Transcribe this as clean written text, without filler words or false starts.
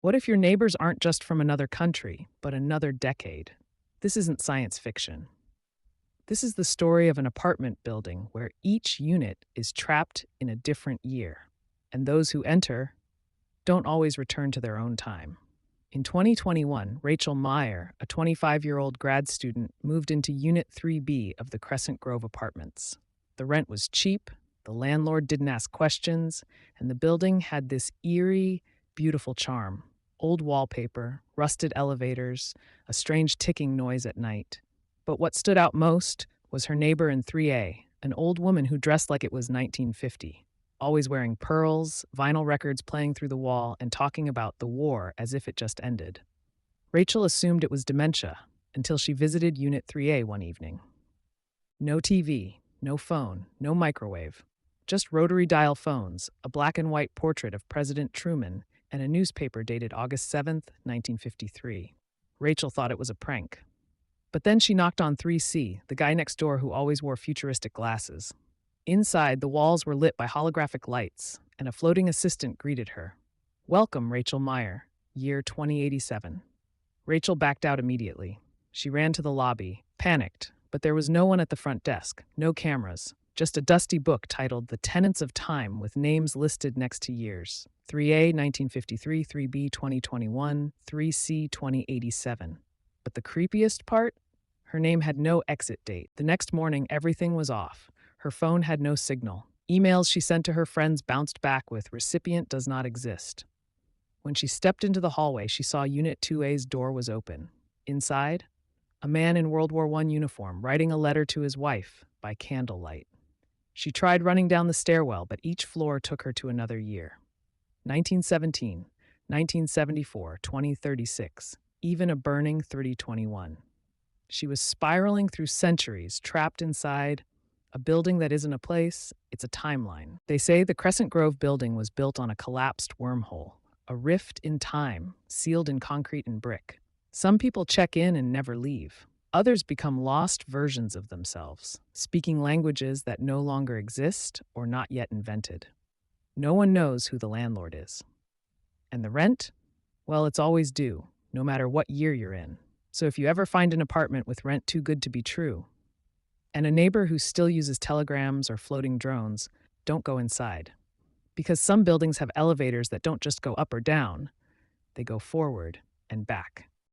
What if your neighbors aren't just from another country, but another decade? This isn't science fiction. This is the story of an apartment building where each unit is trapped in a different year, and those who enter don't always return to their own time. In 2021, Rachel Meyer, a 25-year-old grad student, moved into Unit 3B of the Crescent Grove apartments. The rent was cheap, the landlord didn't ask questions, and the building had this eerie, beautiful charm. Old wallpaper, rusted elevators, a strange ticking noise at night. But what stood out most was her neighbor in 3A, an old woman who dressed like it was 1950, always wearing pearls, vinyl records playing through the wall, and talking about the war as if it just ended. Rachel assumed it was dementia until she visited Unit 3A one evening. No TV, no phone, no microwave, just rotary dial phones, a black and white portrait of President Truman, and a newspaper dated August 7th, 1953. Rachel thought it was a prank. But then she knocked on 3C, the guy next door who always wore futuristic glasses. Inside, the walls were lit by holographic lights, and a floating assistant greeted her. "Welcome, Rachel Meyer, year 2087. Rachel backed out immediately. She ran to the lobby, panicked, but there was no one at the front desk, no cameras, just a dusty book titled The Tenets of Time with names listed next to years. 3A 1953, 3B 2021, 3C 2087. But the creepiest part? Her name had no exit date. The next morning, everything was off. Her phone had no signal. Emails she sent to her friends bounced back with recipient does not exist. When she stepped into the hallway, she saw Unit 2A's door was open. Inside, a man in World War I uniform writing a letter to his wife by candlelight. She tried running down the stairwell, but each floor took her to another year. 1917, 1974, 2036, even a burning 3021. She was spiraling through centuries, trapped inside a building that isn't a place, it's a timeline. They say the Crescent Grove building was built on a collapsed wormhole, a rift in time, sealed in concrete and brick. Some people check in and never leave. Others become lost versions of themselves, speaking languages that no longer exist or not yet invented. No one knows who the landlord is. And the rent? Well, it's always due, no matter what year you're in. So if you ever find an apartment with rent too good to be true, and a neighbor who still uses telegrams or floating drones, don't go inside. Because some buildings have elevators that don't just go up or down, they go forward and back.